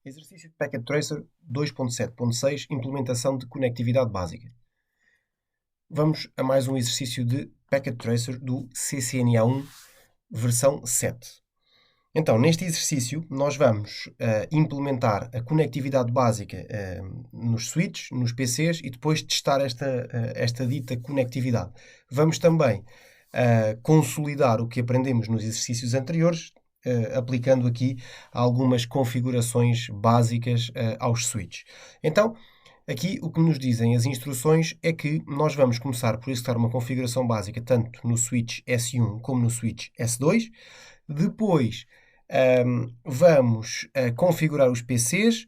Exercício de Packet Tracer 2.7.6 Implementação de conectividade básica. Vamos a mais um exercício de Packet Tracer do CCNA1 versão 7. Então, neste exercício, nós vamos implementar a conectividade básica nos switches, nos PCs e depois testar esta dita conectividade. Vamos também consolidar o que aprendemos nos exercícios anteriores, aplicando aqui algumas configurações básicas aos switches. Então, aqui o que nos dizem as instruções é que nós vamos começar por executar uma configuração básica tanto no switch S1 como no switch S2. Depois vamos configurar os PCs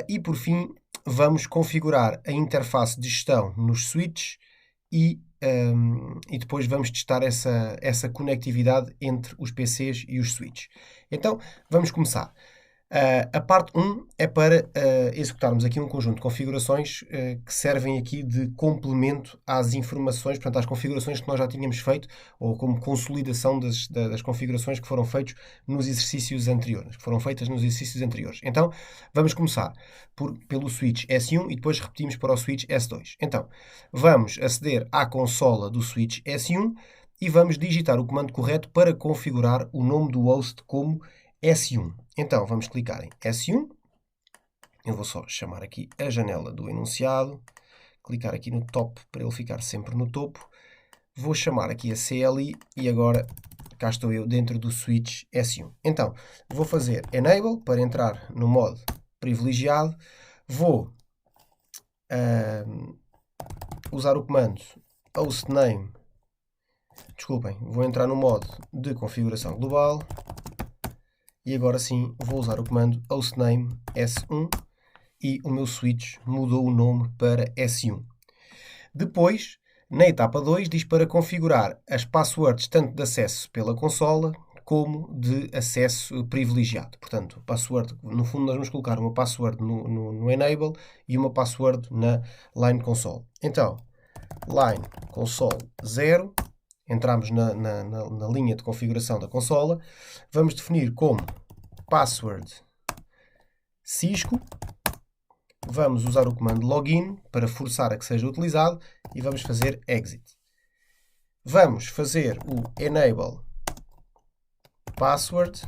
e, por fim, vamos configurar a interface de gestão nos switches e depois vamos testar essa conectividade entre os PCs e os switches. Então, vamos começar. A parte 1 é para executarmos aqui um conjunto de configurações que servem aqui de complemento às informações, portanto, às configurações que nós já tínhamos feito, ou como consolidação das configurações que foram feitas nos exercícios anteriores, Então, vamos começar pelo switch S1 e depois repetimos para o switch S2. Então, vamos aceder à consola do switch S1 e vamos digitar o comando correto para configurar o nome do host como S1. Então, vamos clicar em S1. Eu vou só chamar aqui a janela do enunciado. Clicar aqui no top para ele ficar sempre no topo. Vou chamar aqui a CLI e agora cá estou eu dentro do switch S1. Então, vou fazer Enable para entrar no modo privilegiado. Vou usar o comando hostname. Desculpem, vou entrar no modo de configuração global. E agora sim vou usar o comando hostname S1 e o meu switch mudou o nome para S1. Depois, na etapa 2, diz para configurar as passwords tanto de acesso pela consola como de acesso privilegiado. Portanto, password, no fundo nós vamos colocar uma password no enable e uma password na line console. Então, line console 0. Entramos na linha de configuração da consola. Vamos definir como password Cisco. Vamos usar o comando login para forçar a que seja utilizado e vamos fazer exit. Vamos fazer o enable password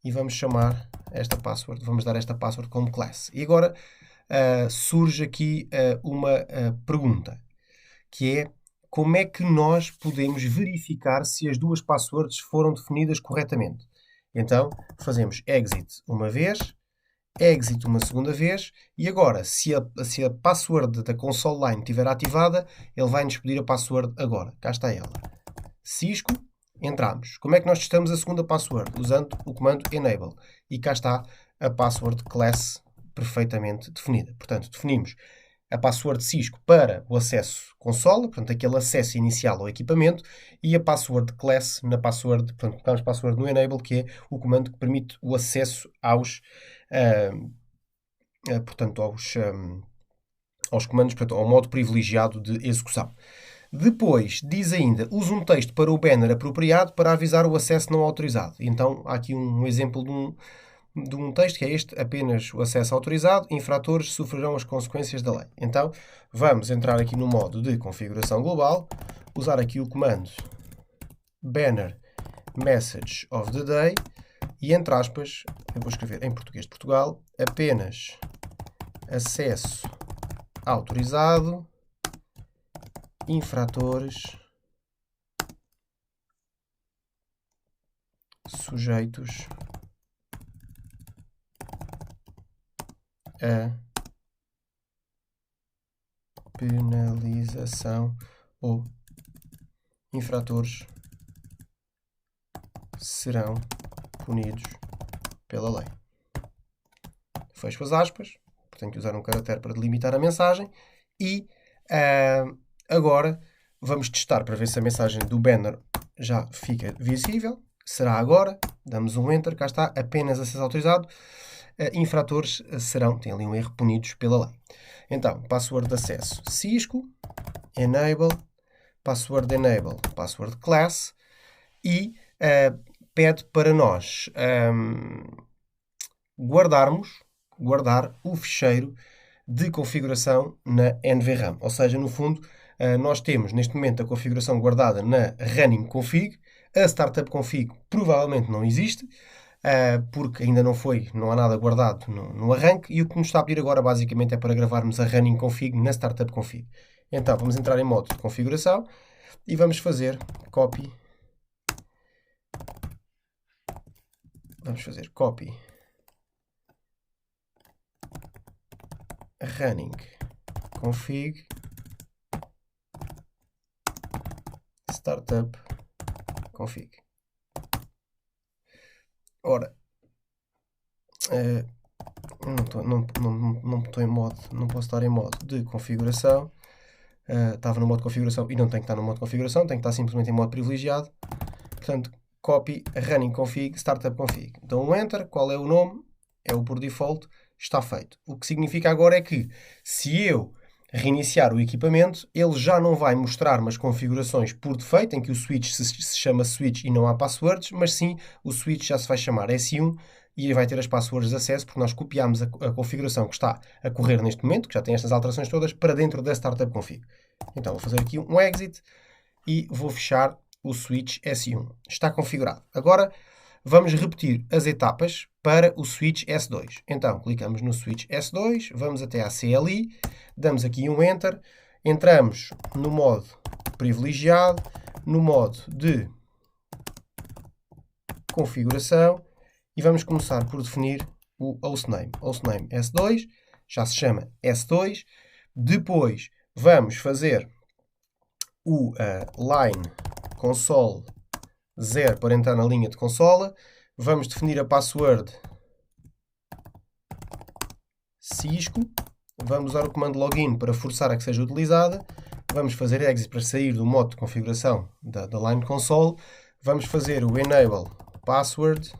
e vamos chamar esta password, vamos dar esta password como class. E agora surge aqui uma pergunta, que é: como é que nós podemos verificar se as duas passwords foram definidas corretamente? Então, fazemos exit uma vez, exit uma segunda vez, e agora, se a password da console line estiver ativada, ele vai-nos pedir a password agora. Cá está ela. Cisco, entramos. Como é que nós testamos a segunda password? Usando o comando enable. E cá está a password class perfeitamente definida. Portanto, definimos a password Cisco para o acesso consola, portanto, aquele acesso inicial ao equipamento, e a password class na password, portanto, colocamos password no enable, que é o comando que permite o acesso aos comandos, portanto, ao modo privilegiado de execução. Depois, diz ainda, usa um texto para o banner apropriado para avisar o acesso não autorizado. Então, há aqui um exemplo de um texto que é este: apenas o acesso autorizado, infratores sofrerão as consequências da lei. Então, vamos entrar aqui no modo de configuração global, usar aqui o comando banner message of the day e, entre aspas, eu vou escrever em português de Portugal, apenas acesso autorizado, infratores sujeitos a penalização ou infratores serão punidos pela lei. Fecho as aspas, tenho que usar um caractere para delimitar a mensagem e agora vamos testar para ver se a mensagem do banner já fica visível. Será agora, damos um enter, cá está, apenas acesso autorizado. Infratores serão, tem ali um erro, punidos pela lei. Então, password de acesso Cisco, enable, password enable, password class e pede para nós guardar o ficheiro de configuração na NVRAM. Ou seja, no fundo, nós temos neste momento a configuração guardada na running config. A startup config provavelmente não existe, porque ainda não há nada guardado no arranque, e o que nos está a pedir agora basicamente é para gravarmos a running config na startup config. Então vamos entrar em modo de configuração e vamos fazer copy. Vamos fazer copy running config startup config. Ora, não estou em modo, não posso estar em modo de configuração. Estava no modo de configuração e não tenho que estar no modo de configuração, tenho que estar simplesmente em modo privilegiado. Portanto, copy running config startup config. Dou um enter. Qual é o nome? É o por default. Está feito. O que significa agora é que, se eu reiniciar o equipamento, ele já não vai mostrar umas configurações por defeito, em que o switch se chama switch e não há passwords, mas sim o switch já se vai chamar S1 e vai ter as passwords de acesso, porque nós copiámos a configuração que está a correr neste momento, que já tem estas alterações todas, para dentro da startup config. Então vou fazer aqui um exit e vou fechar o switch S1. Está configurado. Agora vamos repetir as etapas para o switch S2. Então, clicamos no switch S2, vamos até à CLI, damos aqui um Enter, entramos no modo privilegiado, no modo de configuração e vamos começar por definir o hostname. Hostname S2, já se chama S2. Depois vamos fazer o line console 0 para entrar na linha de consola. Vamos definir a password Cisco. Vamos usar o comando login para forçar a que seja utilizada. Vamos fazer exit para sair do modo de configuração da line console. Vamos fazer o enable password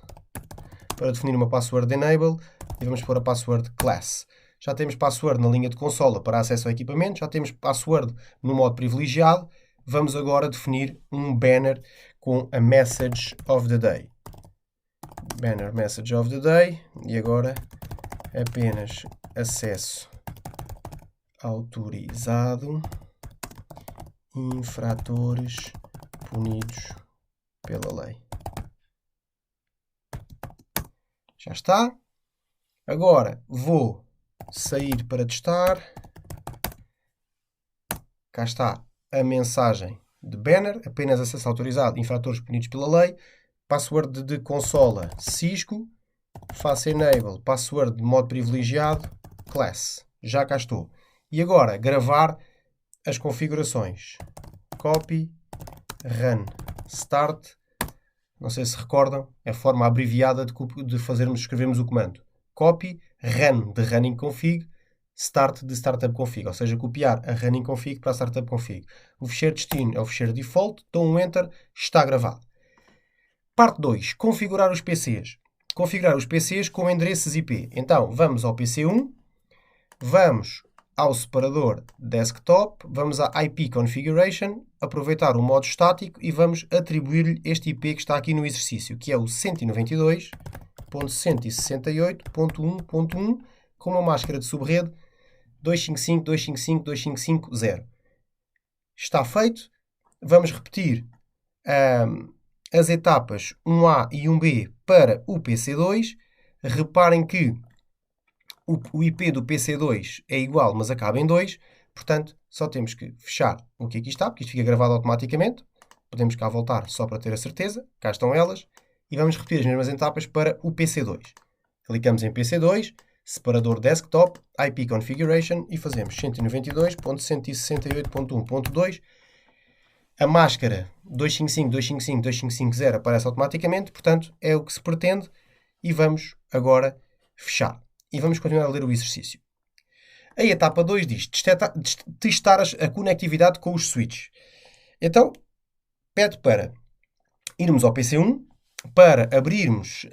para definir uma password de enable e vamos pôr a password class. Já temos password na linha de consola para acesso ao equipamento, já temos password no modo privilegiado. Vamos agora definir um banner com a message of the day. Banner message of the day. E agora apenas acesso autorizado. Infratores punidos pela lei. Já está. Agora vou sair para testar. Cá está a mensagem de banner, apenas acesso autorizado, infratores punidos pela lei, password de consola Cisco, faço enable, password de modo privilegiado, class. Já cá estou. E agora, gravar as configurações. Copy, run, start. Não sei se recordam, é a forma abreviada de escrevermos o comando. Copy, run de running config, start de startup config, ou seja, copiar a running config para a startup config. O ficheiro destino é o ficheiro default, dou um enter, está gravado. Parte 2, configurar os PCs. Configurar os PCs com endereços IP. Então, vamos ao PC1, vamos ao separador desktop, vamos à IP configuration, aproveitar o modo estático e vamos atribuir-lhe este IP que está aqui no exercício, que é o 192.168.1.1 com uma máscara de subrede 255.255.255.0. Está feito. Vamos repetir as etapas 1A e 1B para o PC2. Reparem que o IP do PC2 é igual, mas acaba em 2. Portanto, só temos que fechar o que aqui está, porque isto fica gravado automaticamente. Podemos cá voltar só para ter a certeza. Cá estão elas. E vamos repetir as mesmas etapas para o PC2. Clicamos em PC2, separador desktop, IP configuration e fazemos 192.168.1.2. A máscara 255.255.255.0 aparece automaticamente, portanto é o que se pretende. E vamos agora fechar. E vamos continuar a ler o exercício. A etapa 2 diz testar a conectividade com os switches. Então, pede para irmos ao PC1, para abrirmos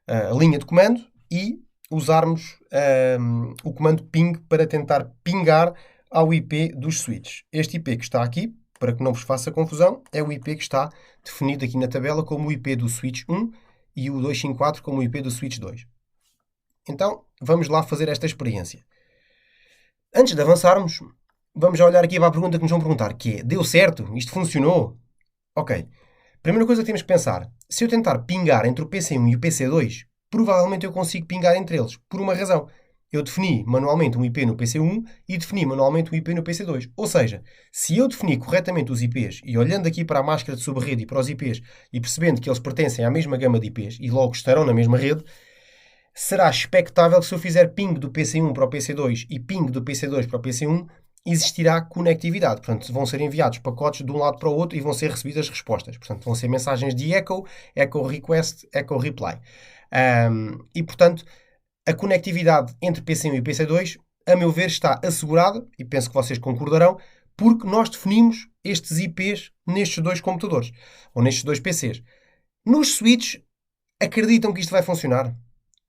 a linha de comando e usarmos o comando ping para tentar pingar ao IP dos switches. Este IP que está aqui, para que não vos faça confusão, é o IP que está definido aqui na tabela como o IP do switch 1 e o 254 como o IP do switch 2. Então, vamos lá fazer esta experiência. Antes de avançarmos, vamos já olhar aqui para a pergunta que nos vão perguntar, que é, deu certo? Isto funcionou? Ok. Primeira coisa que temos que pensar, se eu tentar pingar entre o PC1 e o PC2, provavelmente eu consigo pingar entre eles, por uma razão. Eu defini manualmente um IP no PC1 e defini manualmente um IP no PC2. Ou seja, se eu definir corretamente os IPs e olhando aqui para a máscara de subrede e para os IPs e percebendo que eles pertencem à mesma gama de IPs e logo estarão na mesma rede, será expectável que se eu fizer ping do PC1 para o PC2 e ping do PC2 para o PC1, existirá conectividade. Portanto, vão ser enviados pacotes de um lado para o outro e vão ser recebidas respostas. Portanto, vão ser mensagens de echo, echo request, echo reply. E, portanto, a conectividade entre PC1 e PC2, a meu ver, está assegurada, e penso que vocês concordarão, porque nós definimos estes IPs nestes dois computadores, ou nestes dois PCs. Nos switches, acreditam que isto vai funcionar?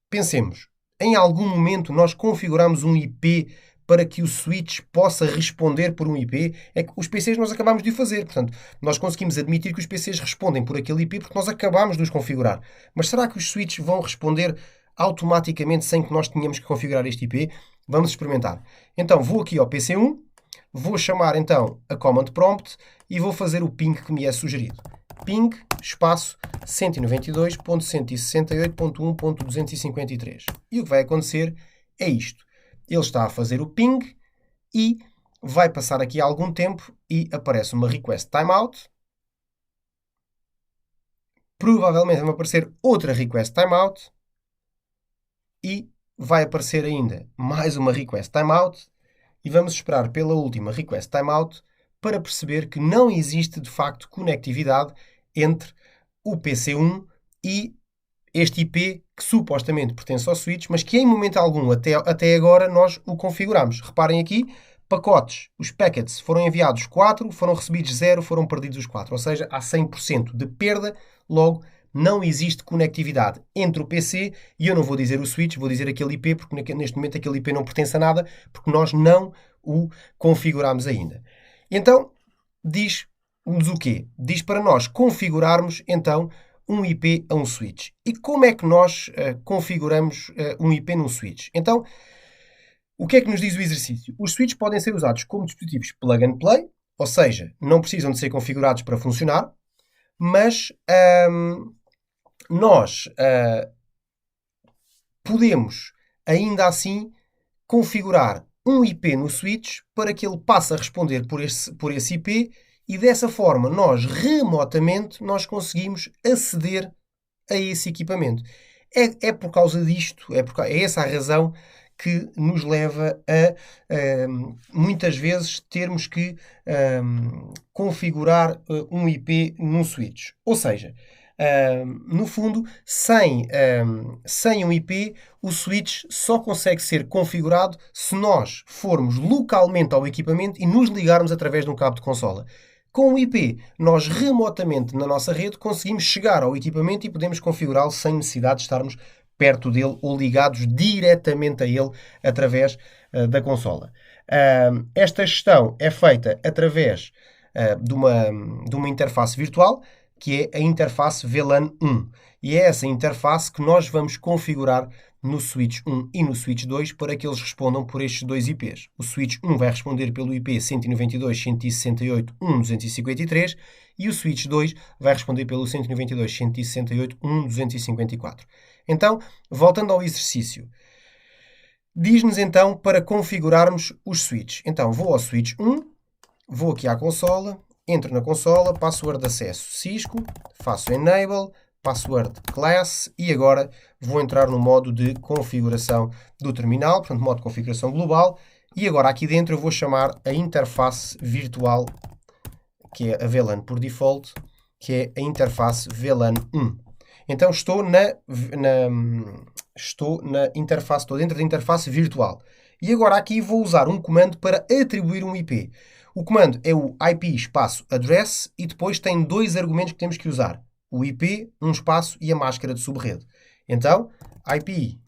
Pensemos, em algum momento nós configuramos um IP para que o switch possa responder por um IP? É que os PCs nós acabamos de o fazer. Portanto, nós conseguimos admitir que os PCs respondem por aquele IP porque nós acabamos de os configurar. Mas será que os switches vão responder automaticamente sem que nós tenhamos que configurar este IP? Vamos experimentar. Então, vou aqui ao PC1, vou chamar então a command prompt e vou fazer o ping que me é sugerido. Ping, espaço, 192.168.1.253. E o que vai acontecer é isto. Ele está a fazer o ping e vai passar aqui algum tempo e aparece uma request timeout. Provavelmente vai aparecer outra request timeout. E vai aparecer ainda mais uma request timeout. E vamos esperar pela última request timeout para perceber que não existe de facto conectividade entre o PC1 e este IP que supostamente pertence ao switch, mas que em momento algum até agora nós o configuramos. Reparem aqui, pacotes, os packets foram enviados 4, foram recebidos 0, foram perdidos os 4. Ou seja, há 100% de perda, logo não existe conectividade entre o PC e eu não vou dizer o switch, vou dizer aquele IP, porque neste momento aquele IP não pertence a nada, porque nós não o configuramos ainda. Então, diz-nos o quê? Diz para nós configurarmos, então, um IP a um switch. E como é que nós configuramos um IP num switch? Então, o que é que nos diz o exercício? Os switches podem ser usados como dispositivos plug and play, ou seja, não precisam de ser configurados para funcionar, mas nós podemos, ainda assim, configurar um IP no switch para que ele passe a responder por esse IP e dessa forma nós remotamente conseguimos aceder a esse equipamento. É por causa disto, é essa a razão que nos leva a muitas vezes termos que configurar um IP num switch. Ou seja, no fundo, sem um IP, o switch só consegue ser configurado se nós formos localmente ao equipamento e nos ligarmos através de um cabo de consola. Com o IP, nós remotamente na nossa rede conseguimos chegar ao equipamento e podemos configurá-lo sem necessidade de estarmos perto dele ou ligados diretamente a ele através da consola. Esta gestão é feita através de uma interface virtual, que é a interface VLAN 1. E é essa interface que nós vamos configurar no switch 1 e no switch 2 para que eles respondam por estes dois IPs. O switch 1 vai responder pelo IP 192.168.1.253 e o switch 2 vai responder pelo 192.168.1.254. Então, voltando ao exercício, diz-nos então para configurarmos os switches. Então, vou ao switch 1, vou aqui à consola, entro na consola, password de acesso Cisco, faço enable, password class e agora vou entrar no modo de configuração do terminal, portanto, modo de configuração global. E agora aqui dentro eu vou chamar a interface virtual, que é a VLAN por default, que é a interface VLAN 1. Então estou interface, estou dentro da interface virtual. E agora aqui vou usar um comando para atribuir um IP. O comando é o IP espaço address e depois tem dois argumentos que temos que usar. O IP, um espaço e a máscara de subrede. Então, IP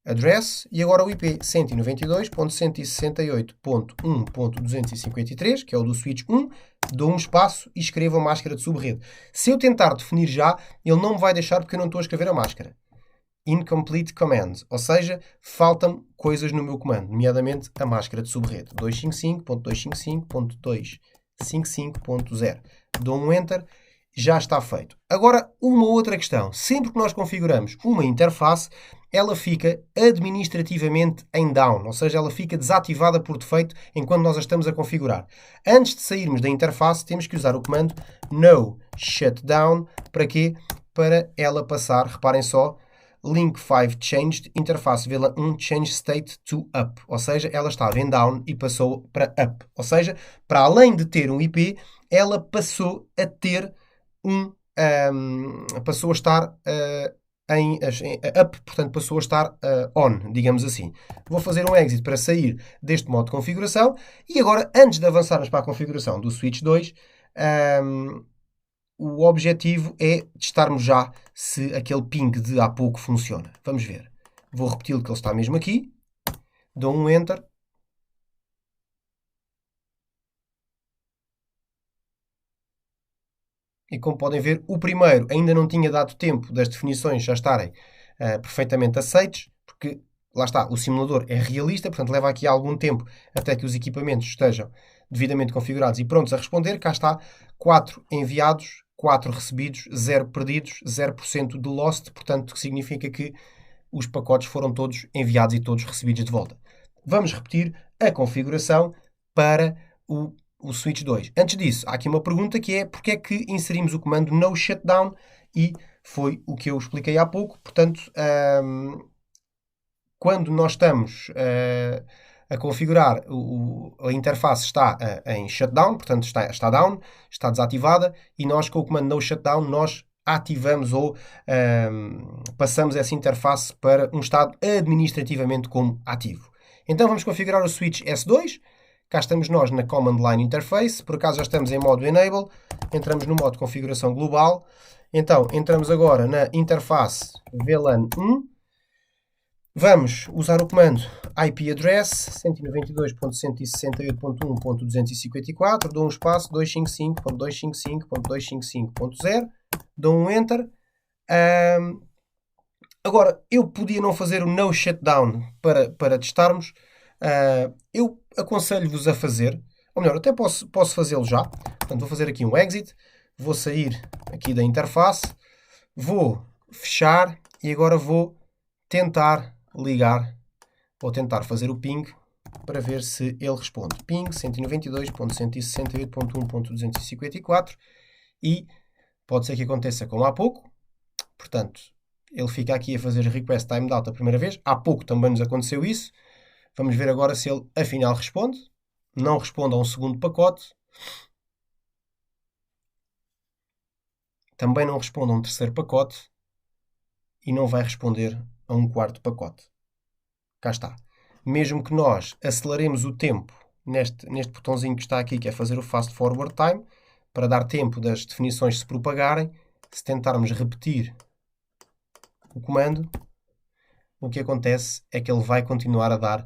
address e agora o IP 192.168.1.253, que é o do switch 1, dou um espaço e escrevo a máscara de subrede. Se eu tentar definir já, ele não me vai deixar porque eu não estou a escrever a máscara. Incomplete command, ou seja, faltam coisas no meu comando, nomeadamente a máscara de subrede. 255.255.255.0. Dou um Enter, já está feito. Agora, uma outra questão. Sempre que nós configuramos uma interface, ela fica administrativamente em down, ou seja, ela fica desativada por defeito enquanto nós a estamos a configurar. Antes de sairmos da interface, temos que usar o comando no shutdown. Para quê? Para ela passar, reparem só, link 5 changed, interface VLAN 1 change state to up, ou seja, ela estava em down e passou para up, ou seja, para além de ter um IP, ela passou a ter passou a estar em up, portanto passou a estar on, digamos assim. Vou fazer um exit para sair deste modo de configuração e agora, antes de avançarmos para a configuração do switch 2, o objetivo é testarmos já se aquele ping de há pouco funciona. Vamos ver. Vou repetir que ele está mesmo aqui. Dou um Enter. E como podem ver, o primeiro ainda não tinha dado tempo das definições já estarem perfeitamente aceites, porque lá está, o simulador é realista, portanto leva aqui algum tempo até que os equipamentos estejam devidamente configurados e prontos a responder. Cá está, 4 enviados, 4 recebidos, 0 perdidos, 0% de lost, portanto significa que os pacotes foram todos enviados e todos recebidos de volta. Vamos repetir a configuração para o switch 2. Antes disso, há aqui uma pergunta que é porque é que inserimos o comando no shutdown e foi o que eu expliquei há pouco. Portanto, quando nós estamos a configurar, a interface está em shutdown, portanto está down, está desativada, e nós com o comando no shutdown nós ativamos ou passamos essa interface para um estado administrativamente como ativo. Então vamos configurar o switch S2. Cá estamos nós na Command Line Interface, por acaso já estamos em modo Enable, entramos no modo de configuração global, então entramos agora na interface VLAN 1, vamos usar o comando IP address 192.168.1.254, dou um espaço 255.255.255.0, dou um Enter. Agora, eu podia não fazer o no shutdown para testarmos. Eu aconselho-vos a fazer, ou melhor, até posso fazê-lo já. Portanto, vou fazer aqui um exit, vou sair aqui da interface, vou fechar e agora vou tentar ligar, ou tentar fazer o ping para ver se ele responde. Ping 192.168.1.254 e pode ser que aconteça como há pouco. Portanto, ele fica aqui a fazer request timeout a primeira vez. Há pouco também nos aconteceu isso. Vamos ver agora se ele afinal responde. Não responde a um segundo pacote. Também não responde a um terceiro pacote. E não vai responder a um quarto pacote. Cá está. Mesmo que nós aceleremos o tempo neste botãozinho que está aqui, que é fazer o Fast Forward Time, para dar tempo das definições se propagarem, se tentarmos repetir o comando, o que acontece é que ele vai continuar a dar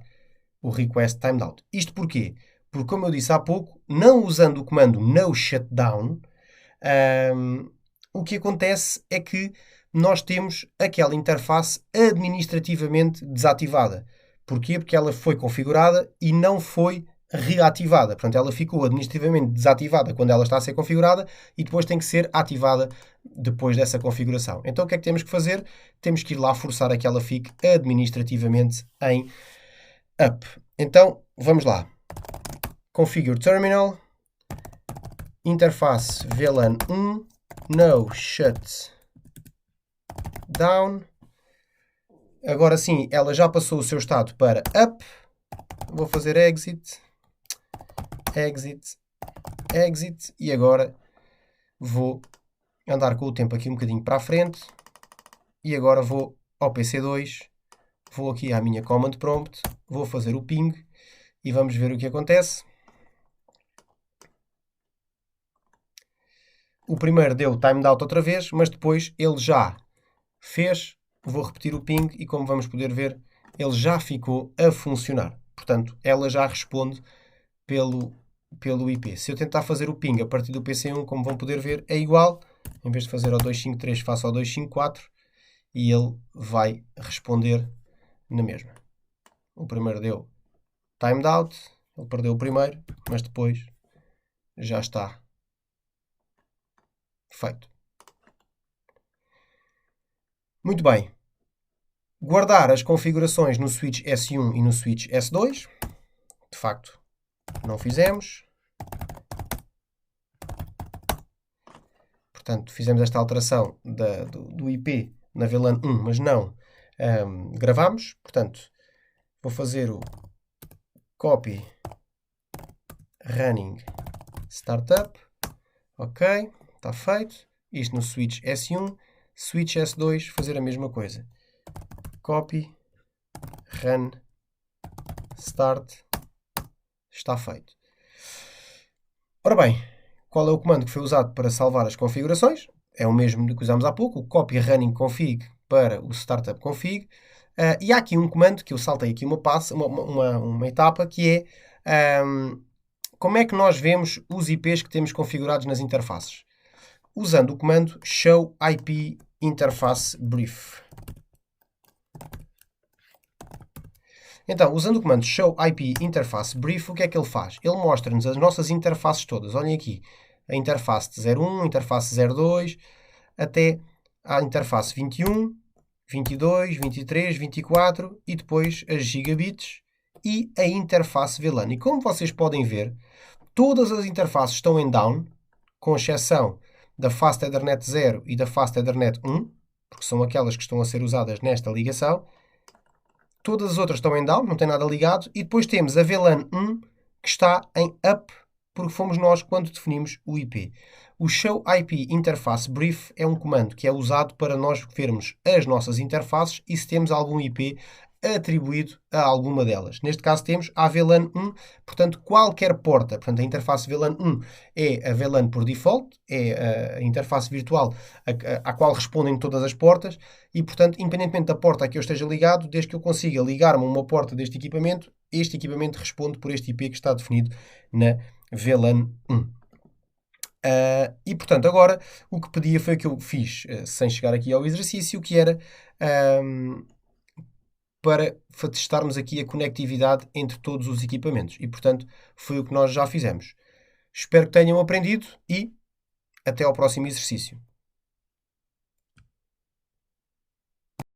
o request timeout. Isto porquê? Porque, como eu disse há pouco, não usando o comando no shutdown, o que acontece é que nós temos aquela interface administrativamente desativada. Porquê? Porque ela foi configurada e não foi reativada. Portanto, ela ficou administrativamente desativada quando ela está a ser configurada e depois tem que ser ativada depois dessa configuração. Então, o que é que temos que fazer? Temos que ir lá forçar a que ela fique administrativamente em up. Então, vamos lá. Configure terminal, interface VLAN 1, no shut down. Agora sim, ela já passou o seu estado para up. Vou fazer exit, exit, exit e agora vou andar com o tempo aqui um bocadinho para a frente e agora vou ao PC2, vou aqui à minha command prompt, vou fazer o ping e vamos ver o que acontece. O primeiro deu timeout outra vez, mas depois ele já fez. Vou repetir o ping e como vamos poder ver, ele já ficou a funcionar. Portanto, ela já responde pelo IP. Se eu tentar fazer o ping a partir do PC1, como vão poder ver, é igual. Em vez de fazer ao 253, faço ao 254 e ele vai responder na mesma. O primeiro deu timed out, ele perdeu o primeiro, mas depois já está feito. Muito bem. Guardar as configurações no switch S1 e no switch S2. De facto, não fizemos. Portanto, fizemos esta alteração do IP na VLAN 1, mas não gravamos. Portanto, vou fazer o copy running startup. Ok, está feito. Isto no switch S1. Switch S2, fazer a mesma coisa. Copy, run, start. Está feito. Ora bem, qual é o comando que foi usado para salvar as configurações? É o mesmo que usámos há pouco, o copy running config para o startup config. E há aqui um comando que eu saltei aqui uma etapa, que é como é que nós vemos os IPs que temos configurados nas interfaces. Usando o comando show IP interface brief. Então, usando o comando show IP interface brief, o que é que ele faz? Ele mostra-nos as nossas interfaces todas. Olhem aqui, a interface de 01, a interface 02, até a interface 21, 22, 23, 24 e depois as gigabits e a interface VLAN. E como vocês podem ver, todas as interfaces estão em down, com exceção da Fast Ethernet 0 e da Fast Ethernet 1, porque são aquelas que estão a ser usadas nesta ligação. Todas as outras estão em down, não tem nada ligado. E depois temos a VLAN 1 que está em up, porque fomos nós quando definimos o IP. O show IP interface brief é um comando que é usado para nós vermos as nossas interfaces e se temos algum IP atribuído a alguma delas. Neste caso temos a VLAN 1, portanto qualquer porta, portanto a interface VLAN 1 é a VLAN por default, é a interface virtual à qual respondem todas as portas e portanto independentemente da porta a que eu esteja ligado, desde que eu consiga ligar-me a uma porta deste equipamento, este equipamento responde por este IP que está definido na VLAN 1. E portanto agora o que pedia foi o que eu fiz sem chegar aqui ao exercício, que era para testarmos aqui a conectividade entre todos os equipamentos. E, portanto, foi o que nós já fizemos. Espero que tenham aprendido e até ao próximo exercício.